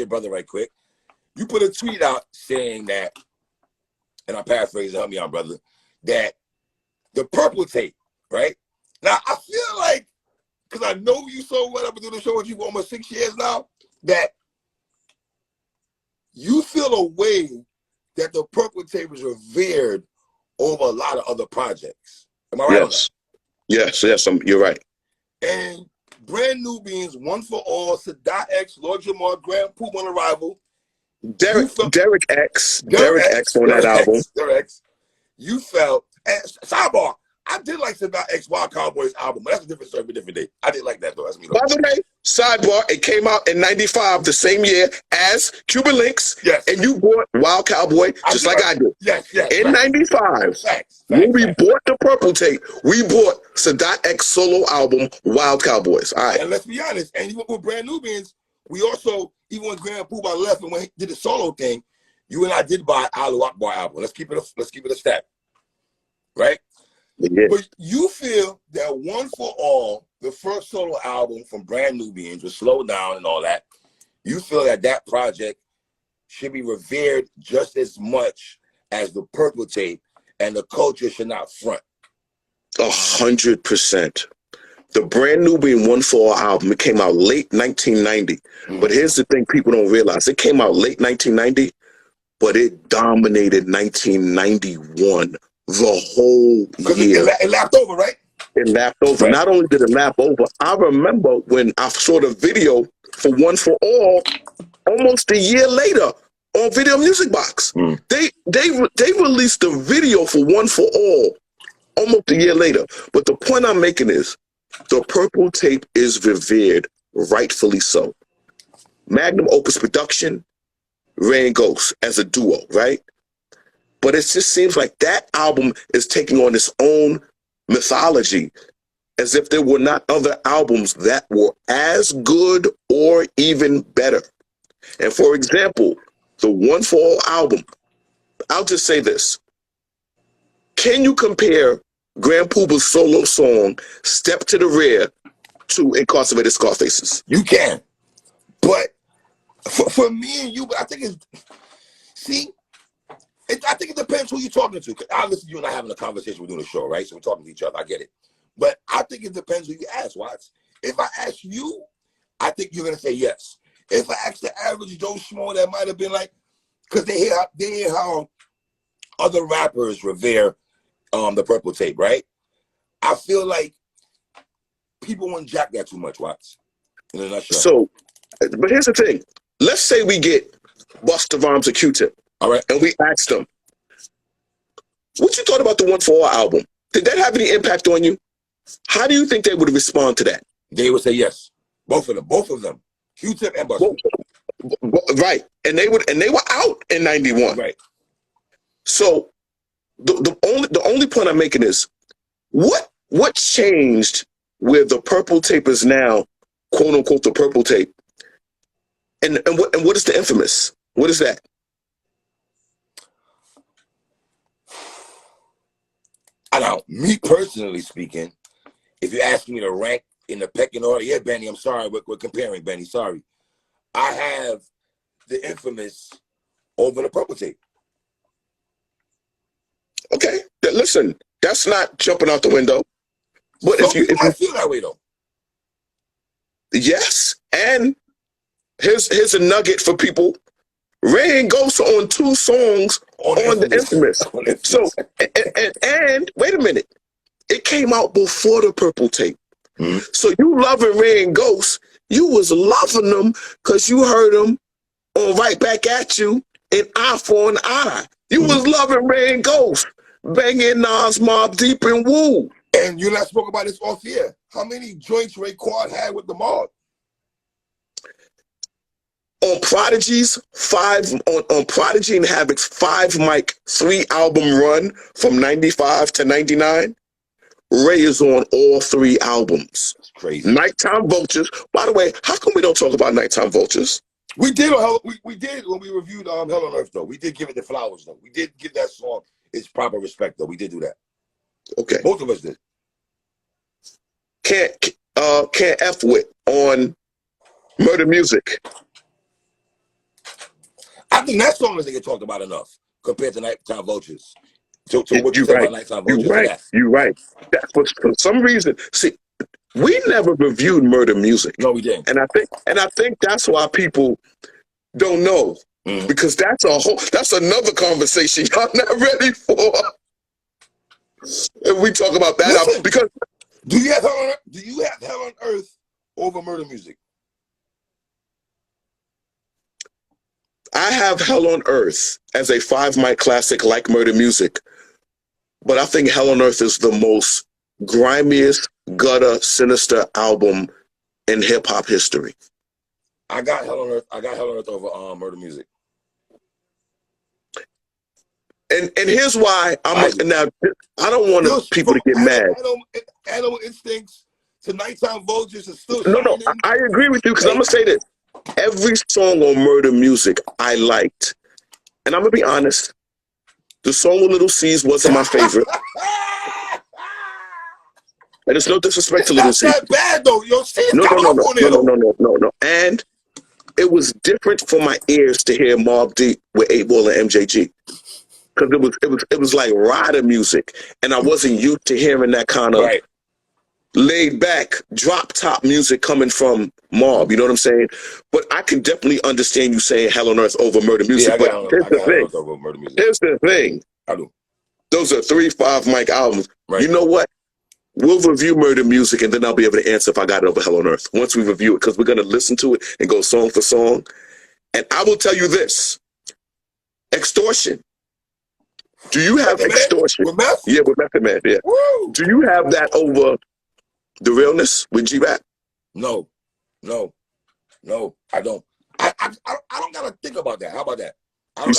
your brother right quick. You put a tweet out saying that, and I'm paraphrasing, help me out, brother, that the purple tape, right? Now, I feel like, because I know you so well, I've been doing the show with you for almost 6 years now, that you feel a way that the purple tape is revered over a lot of other projects. Am I right on that? Yes, you're right. And Brand Nubians, One for All, Sadat X, Lord Jamar, Grand Poop on Arrival, Derek X on that album. Derek X. You felt, and sidebar, I did like Sadat X Wild Cowboys album, but that's a different story for a different day. I didn't like that though. That's me. By the way, sidebar, it came out in '95, the same year as Cuban Links. Yes. And you bought Wild Cowboy just like I did. Yes. In '95, when we bought the purple tape, we bought Sadat X solo album, Wild Cowboys. All right. And let's be honest, and even with Brand Nubians, we also, even when Grand Poobah left and when he did the solo thing, you and I did buy Alu Akbar album. Let's keep it a step. Right? Yeah. But you feel that One for All, the first solo album from Brand Nubians, was slowed down and all that. You feel that that project should be revered just as much as the purple tape, and the culture should not front. 100%. The Brand Nubian One for All album, it came out late 1990. But here's the thing people don't realize. It came out late 1990, but it dominated 1991. The whole year. It lapped over, right? It lapped over. Right. Not only did it lap over, I remember when I saw the video for One for All almost a year later on Video Music Box. They released the video for One for All almost a year later. But the point I'm making is the purple tape is revered, rightfully so. Magnum Opus production, Rain Ghost as a duo, right? But it just seems like that album is taking on its own mythology, as if there were not other albums that were as good or even better. And for example, the One for All album, I'll just say this. Can you compare Grand Poobah's solo song, Step to the Rear, to Incarcerated Scarfaces? You can. But for me and you, I think I think it depends who you're talking to. I listen to you and I having a conversation. We're doing a show, right? So we're talking to each other. I get it. But I think it depends who you ask, Watts. If I ask you, I think you're going to say yes. If I ask the average Joe Schmo, that might have been like, because they hear how other rappers revere the purple tape, right? I feel like people won't jack that too much, Watts. In a nutshell. So, but here's the thing. Let's say we get Busta Rhymes or Q-Tip. All right. And we asked them, what you thought about the One for All album? Did that have any impact on you? How do you think they would respond to that? They would say yes. Both of them. Q-Tip and Busta. Right. And they were out in 91. Right. So the only point I'm making is what changed where the purple tape is now, quote unquote, the purple tape? And what is the infamous? What is that? I know, me personally speaking, if you ask me to rank in the pecking order, yeah, Benny, I'm sorry, we're comparing, Benny, sorry. I have the infamous over the purple tape. Okay, listen, that's not jumping out the window. But if you feel that way though. Yes, and here's a nugget for people. Rain Ghost on 2 songs on the infamous. So, and wait a minute. It came out before the purple tape. So you loving Rain Ghost, you was loving them because you heard them on Right Back at You in Eye for an Eye. You was loving Rain Ghost, banging Nas, Mobb Deep, and Woo. And you and I spoke about this off here. How many joints Raekwon had with the Mob? On Prodigy's on Prodigy and Havoc's 5 mic 3 album run from 95 to 99, Ray is on all 3 albums. That's crazy. Nighttime Vultures. By the way, how come we don't talk about Nighttime Vultures? We did we did when we reviewed Hell on Earth though. We did give it the flowers though. We did give that song its proper respect though. We did do that. Okay. Both of us did. Can't F with on Murder Music. think that song doesn't get talked about enough compared to Nighttime Vultures. So what you You're said right. about Nighttime You're Vultures? right. You're right. That was for some reason. See, we never reviewed murder music. No, we didn't. And I think that's why people don't know. Because that's another conversation y'all not ready for. And we talk about that. Listen, because do you have Hell on Earth over murder music? I have Hell on Earth as a 5-mic classic like murder music. But I think Hell on Earth is the most grimiest, gutter, sinister album in hip hop history. I got Hell on Earth. I got Hell on Earth over murder music. And here's why I don't want people to get mad. Animal Instincts to Nighttime Vultures is still No, I agree with you because I'm gonna say this. Every song on murder music I liked, and I'm gonna be honest. The song with Little C's wasn't my favorite. And it's no disrespect to Little C. That's not bad though. Yo, No. And it was different for my ears to hear Mobb Deep with 8 Ball and MJG. Because it was like rider music. And I wasn't used to hearing that kind of laid back, drop top music coming from Mobb. You know what I'm saying? But I can definitely understand you saying Hell on Earth over murder music. Yeah, but here's the thing. I do. Those are 3 5-mic albums. Right. You know what? We'll review murder music and then I'll be able to answer if I got it over Hell on Earth once we review it, because we're going to listen to it and go song for song. And I will tell you this. Extortion. Do you have Extortion? With Meth? Yeah, with Method Man. Yeah. Woo! Do you have that over The Realness with G-Rap? No, I don't. I don't gotta think about that. How about that? And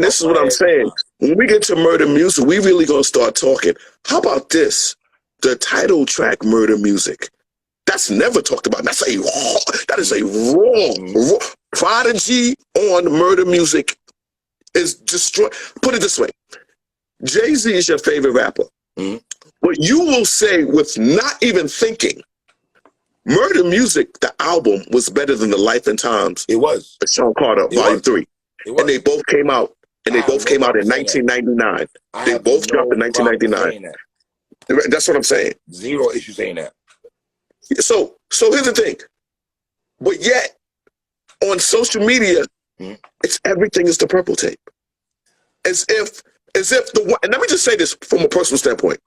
this is what I'm saying. When we get to murder music, we really gonna start talking. How about this? The title track, Murder Music. That's never talked about. That is a raw. Prodigy on murder music is destroyed. Put it this way. Jay-Z is your favorite rapper. But you will say, with not even thinking, Murder Music, the album, was better than The Life and Times. It was. Sean Carter, Volume 3. And they both came out. And they both came out in 1999. They both dropped in 1999. That's what I'm saying. Zero issue saying that. So here's the thing. But yet, on social media, it's everything is the Purple Tape. As if the one, and let me just say this from a personal standpoint.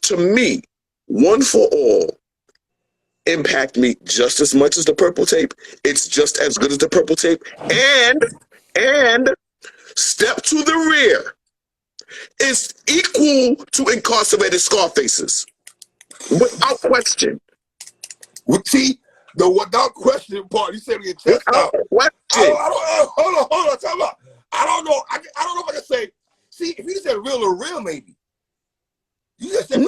To me, One for All impact me just as much as the Purple Tape. It's just as good as the Purple Tape. And Step to the Rear is equal to Incarcerated Scarfaces. Without question. See, the without question part, you said me in chest out. Hold on, time out. I don't know. I don't know if I can say. See, if you said real or real, maybe. You just said to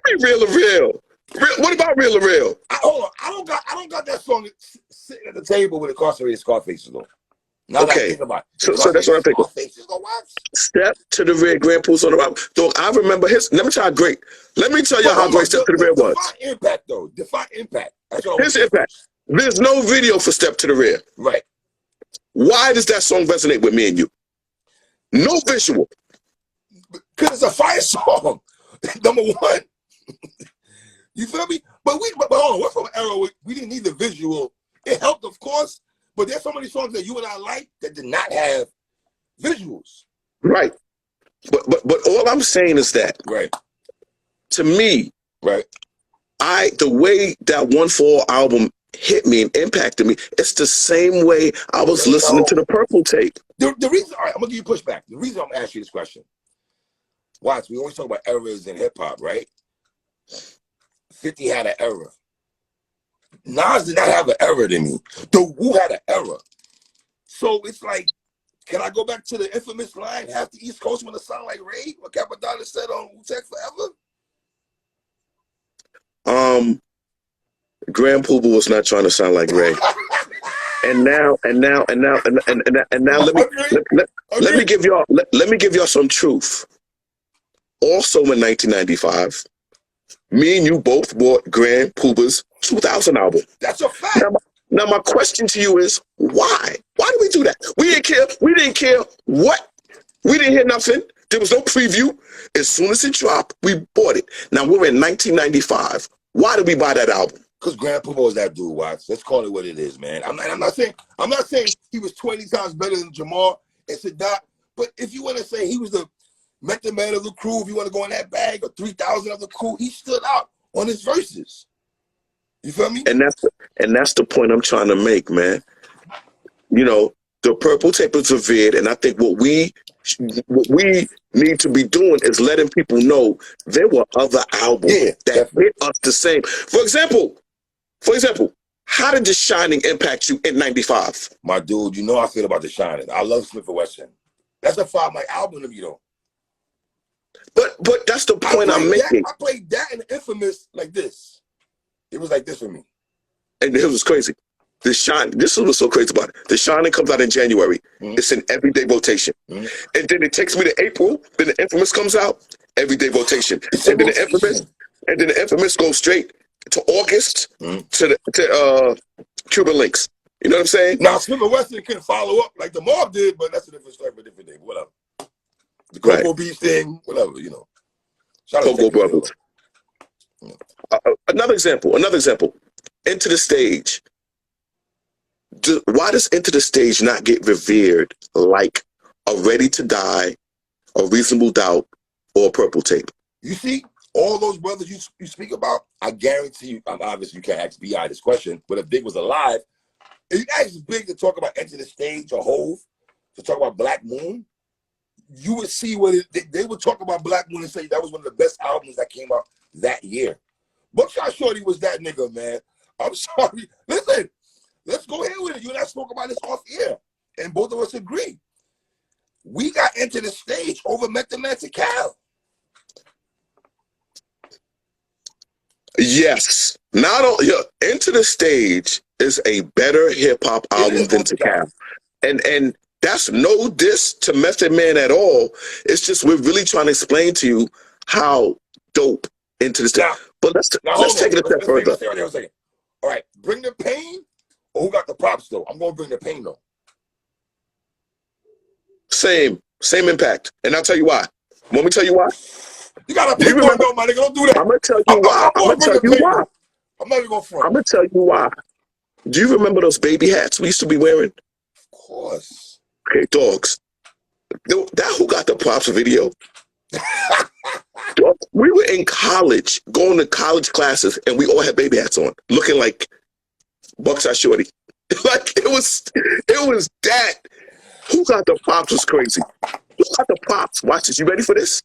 be real or real. What about real or real? Hold on. I don't got that song sitting at the table with Incarcerated Scarfaces though. Now that I think about it. So that's what I'm thinking. Step to the Rear, Grand Pools on the rock. Dog, I remember his. Let me tell you how great Step to the Rear was. Define impact though. Define impact. Here's impact. There's no video for Step to the Rear. Right. Why does that song resonate with me and you? No visual. Because it's a fire song. Number one. You feel me? But hold on, we're from an era where we didn't need the visual. It helped, of course, but there's so many songs that you and I like that did not have visuals. Right. But all I'm saying is that to me, the way that One for All album hit me and impacted me, it's the same way I was listening to the Purple Tape. The reason, all right, I'm gonna give you pushback. The reason I'm asking you this question. Watch, we always talk about eras in hip hop, right? 50 had an era. Nas did not have an era to me. The Wu had an era. So it's like, can I go back to the infamous line, half the East Coast want to sound like Ray? What Capadonna said on Wu-Tang Forever? Grand Poobah was not trying to sound like Ray. and now let me give y'all some truth. Also in 1995, me and you both bought Grand Poobah's 2000 album. That's a fact. Now my question to you is, why? Why did we do that? We didn't care. We didn't care what. We didn't hear nothing. There was no preview. As soon as it dropped, we bought it. Now we're in 1995. Why did we buy that album? Because Grand Puma was that dude, Watts. Let's call it what it is, man. I'm not saying he was 20 times better than Jamal and Sadat, but if you want to say he was the Method Man of the crew, if you want to go in that bag, or 3,000 of the crew, he stood out on his verses. You feel me? And that's the point I'm trying to make, man. You know, the Purple Tape is revered, and I think what we need to be doing is letting people know there were other albums that hit us the same. For example, how did The Shining impact you in 95? My dude, you know how I feel about The Shining. I love Smith & Wesson. That's a 5-mic album of you, though. But that's the point I'm making. I played that and Infamous like this. It was like this for me. And it was crazy. The Shining, this is what's so crazy about it. The Shining comes out in January. It's an everyday rotation. And then it takes me to April. Then the Infamous comes out, everyday rotation. And then the Infamous goes straight to August to Cuban Links. You know what I'm saying? Now, Smith & Wesson can follow up like the Mob did, but that's a different story for a different day. Whatever. The Cocoa Beach thing, whatever, you know. Cocoa Brothers. Another example. Into the Stage. Why does Into the Stage not get revered like a Ready to Die, a Reasonable Doubt, or a Purple Tape? You see, all those brothers you speak about, I guarantee you, obviously you can't ask B.I. this question, but if Big was alive, if you ask Big to talk about Enter the Stage or Hove, to talk about Black Moon, you would see what they would talk about Black Moon and say that was one of the best albums that came out that year. Buckshot Shorty was that nigga, man. I'm sorry. Listen, let's go ahead with it. You and I spoke about this off air, and both of us agree. We got Into the Stage over Method Man to Cal. Yes. Not only Into the Stage is a better hip hop album than to Cal. And that's no diss to Method Man at all. It's just we're really trying to explain to you how dope Into the Stage. But let's take it a step further. Let's stay right there. All right, Bring the Pain or Who Got the Props though? I'm gonna Bring the Pain though. Same impact. And I'll tell you why. Want me to tell you why? You gotta pick one though, my nigga. Don't do that. I'm gonna tell you why. I'm not even gonna front. I'm gonna tell you why. Do you remember those baby hats we used to be wearing? Of course. Okay, dogs. That Who Got the Props video. We were in college, going to college classes, and we all had baby hats on, looking like Buckshot Shorty. Like it was that. Who Got the Props was crazy. Who Got the Props? Watch this. You ready for this?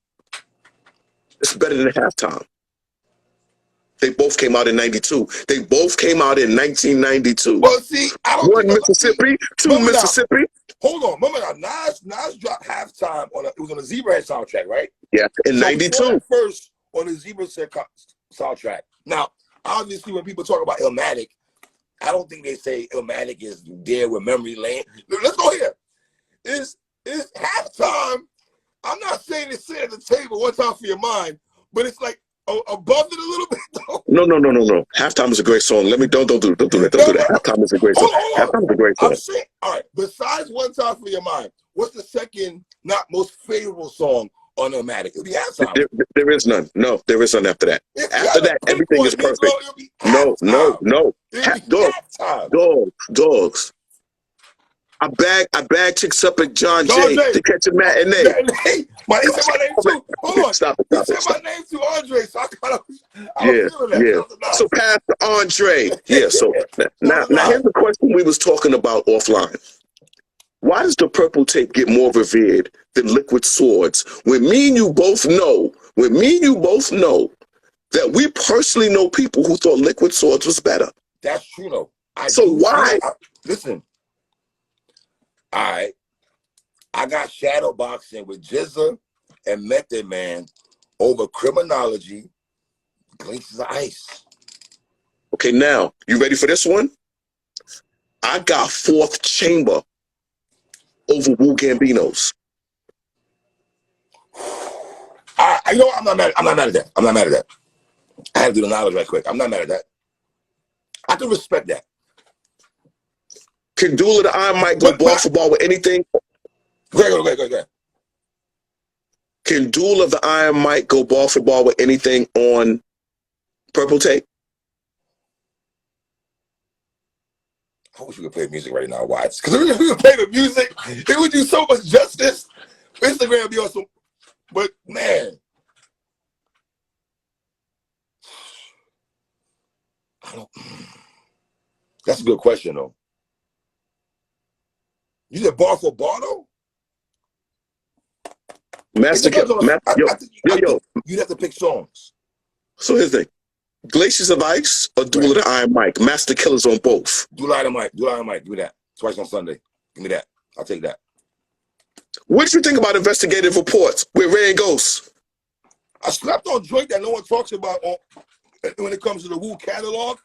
It's better than Halftime. They both came out in 92. They both came out in 1992. Well, see, I don't One Mississippi, two Mississippi. Hold on, remember now, Nas dropped Halftime it was on the Zebrahead soundtrack, right? Yeah, in 92. First on the Zebrahead soundtrack. Now, obviously, when people talk about Illmatic, I don't think they say Illmatic is there with Memory Lane. Let's go here. Is Halftime? I'm not saying it's sit at the table one time for your mind, but it's like above it a little bit though. No. Halftime is a great song. Don't do that. Don't do that. Halftime is a great song. Halftime is a great song. I'm saying, all right. Besides One Time for Your Mind, what's the second not most favorable song on Illmatic? It'll be Halftime. There is none. No, there is none after that. After that, everything is perfect. No. Dogs. I bag chicks up at John Jay to catch a matinee. He said my name too. Hold on. Stop it. He said my name too, Andre. So I yeah. So pass to Andre. Yeah. So now here's the question we was talking about offline. Why does the Purple Tape get more revered than Liquid Swords? When me and you both know that we personally know people who thought Liquid Swords was better. That's true though. Why? Listen. All right, I got shadow boxing with Jizza and Method Man over Criminology, Glints of Ice. Okay, now, you ready for this one? I got Fourth Chamber over Wu Gambinos. You know what? I'm not mad at that. I have to do the knowledge right quick. I'm not mad at that. I can respect that. Can Duel of the Iron Mike go ball for ball with anything? Go ahead. Can Duel of the Iron Mike go ball for ball with anything on Purple Tape? I wish we could play music right now, Watts. Because if we could play the music, it would do so much justice. Instagram would be awesome. But, man. That's a good question, though. You said bar for bar, though? Master Killer. I think you'd have to pick songs. So here's the thing. Glaciers of Ice or Duel of the Iron Mike? Master Killer's on both. Duel of the Mike. Give me that. Twice on Sunday. Give me that. I'll take that. What did you think about investigative reports with Ray and Ghost? I slept on Joint that no one talks about when it comes to the Wu catalog.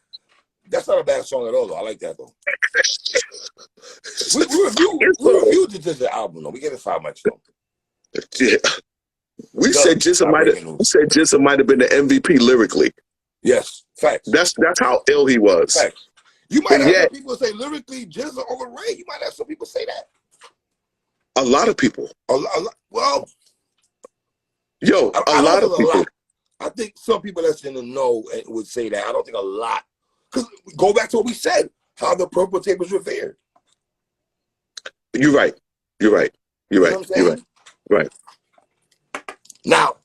That's not a bad song at all, though. I like that, though. we reviewed the album, though. We gave it 5 mics, though. Yeah. We said Jizza might have been the MVP lyrically. Yes, facts. That's how ill he was. Facts. You might have some people say lyrically Jizza over Ray. You might have some people say that. A lot of people. Well, yo, a lot of people. I think some people that's in the know would say that. I don't think a lot. Because go back to what we said, how the Purple Tape was revered. You're right. Right. Now,